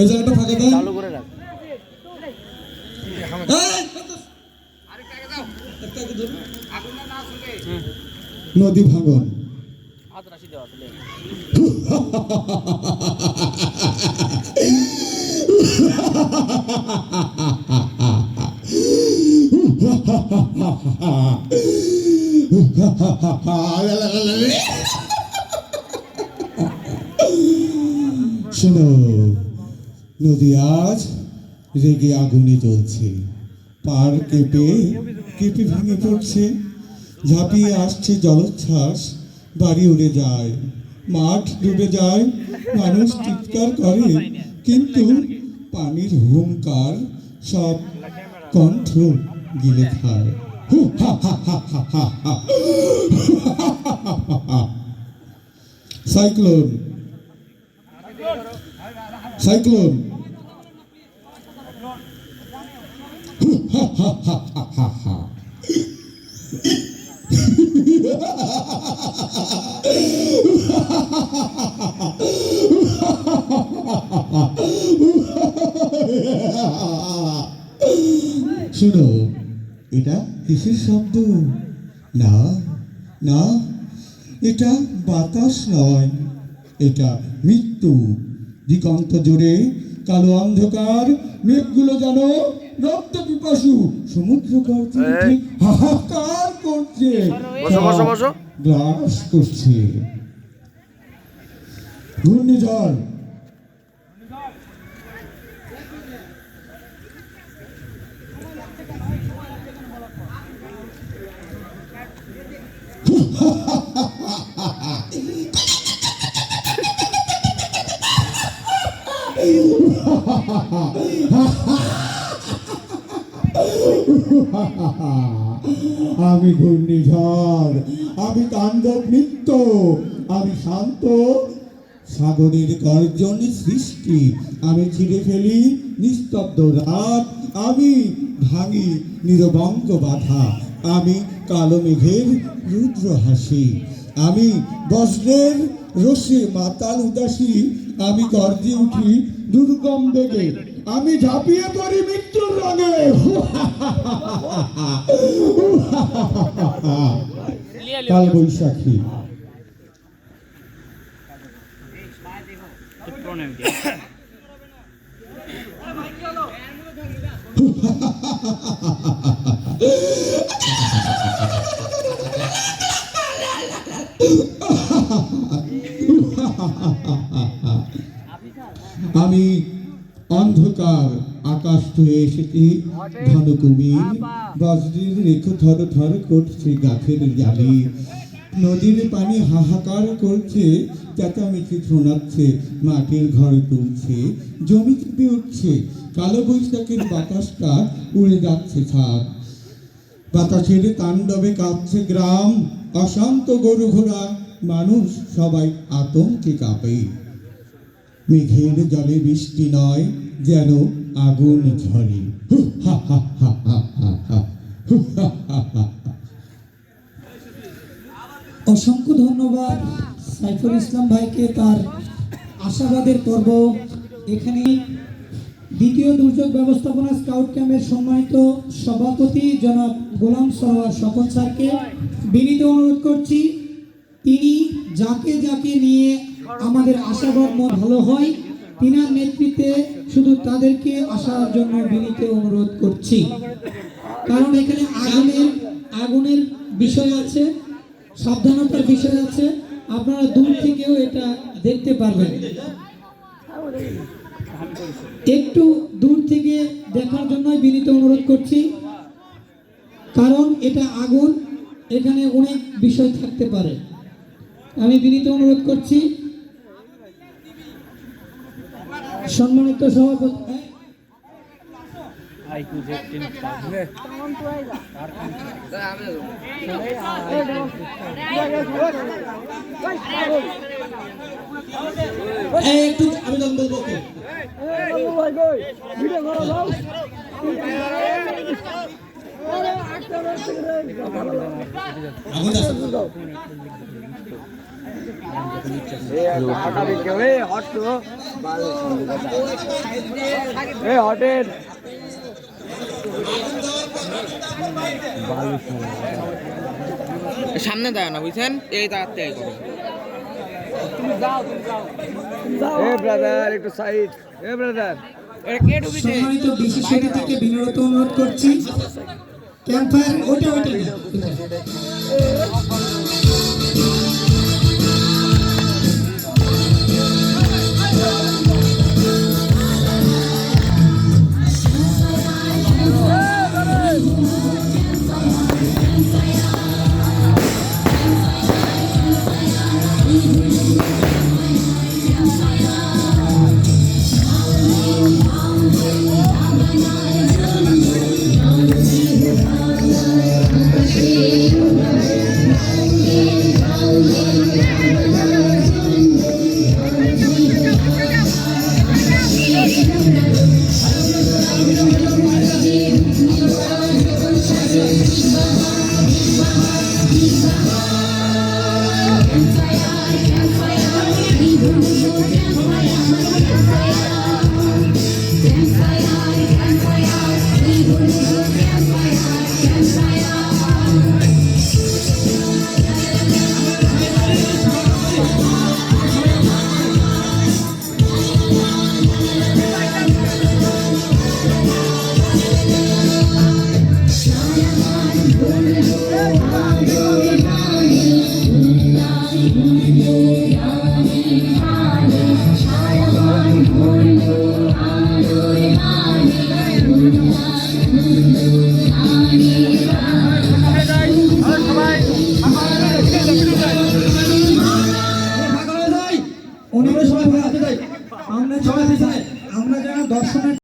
এই জায়গাটা ফাঁকা দেন। চালু করে রাখ। নদী ভাঙন। হাত রাশি দেওয়া আসলে। শোনো, নদী আজ রেগে আগুনে জ্বলছে, পার কেঁপে কেঁপে ভেঙে পড়ছে, ঝাঁপিয়ে আসছে জলোচ্ছ্বাস, বাড়ি উড়ে যায়, মাঠ ডুবে যায়, মানুষ চিৎকার করে, কিন্তু পানির হুঙ্কার সব কণ্ঠ গিলে খায়। Cyclone, cyclone. শুনো, এটা কিসের শব্দ? না না, এটা বাতাস নয়, এটা মৃত্যু। দিগন্ত জুড়ে কালো অন্ধকার, মেঘগুলো যেন রক্ত পিপাসু, সমুদ্র গর্জে উঠে হাহাকার করছে, গ্রাস করছে। ঘূর্ণিঝড়, আমি ঘূর্ণিঝড়, আমি তাণ্ডব নৃত্য, আমি শান্ত সাগরের গর্জন সৃষ্টি, আমি ছিঁড়ে ফেলি নিস্তব্ধ রাত, আমি ভাঙি নিরবঙ্গ বাধা, আমি কালো মেঘের রুদ্র হাসি, আমি বজ্রের রোষে মাতাল উদাসী, আমি গর্জে উঠি দুর্গম বেগে, আমি ঝাঁপিয়ে পড়ি মৃত্যুর রঙে। কাল বৈশাখী, আমি অন্ধকার আকাশ ধুয়ে এসেছি, ঘন কুমির বজ্রের রেখো থর থর করছে গাছের জালি, নদীর পানি হাহাকার করছে, চেঁচামেচি শোনাচ্ছে, মাটির ঘর তুলছে, জমি কেঁপে উঠছে, কালো বৈশাখের বাতাসটা উড়ে যাচ্ছে ছাদ, বাতাসের তাণ্ডবে কাঁপছে গ্রাম, অশান্ত গরু ঘোড়া, মানুষ সবাই আতঙ্কে কাঁপে। মেঘের জলে বৃষ্টি নয়, যেন আগুন ঝরে। অসংখ্য ধন্যবাদ সাইফুল ইসলাম ভাইকে তার আশাবাদের পর্ব। এখানে দ্বিতীয় দুর্যোগ ব্যবস্থাপনা স্কাউট ক্যাম্পের সম্মানিত সভাপতি জনাব গোলাম সরোয়ার স্বপন স্যারকে বিনীত অনুরোধ করছি, তিনি যাকে যাকে নিয়ে আমাদের আশাবাদ মন ভালো হয়, তিনার নেতৃত্বে শুধু তাদেরকে আসার জন্য বিনীত অনুরোধ করছি। কারণ এখানে আগুনের বিষয় আছে, সাবধানতার বিষয় আছে, আপনারা দূর থেকেও এটা দেখতে পারবেন। একটু দূর থেকে দেখার জন্য বিনীত অনুরোধ করছি, কারণ এটা আগুন, এখানে অনেক বিষয় থাকতে পারে। আমি বিনীত অনুরোধ করছি সম্মানিত সভাপতি একটু আবেদন বলবো কি? সামনে দেয় না বুঝছেন, এই জায়গার থেকে করো। সম্মানিত বিশেষ অতিথিকে বিনীত অনুরোধ করছি ক্যাম্প ফায়ার ওটা আমরা সবাই আমরা যারা দর্শনের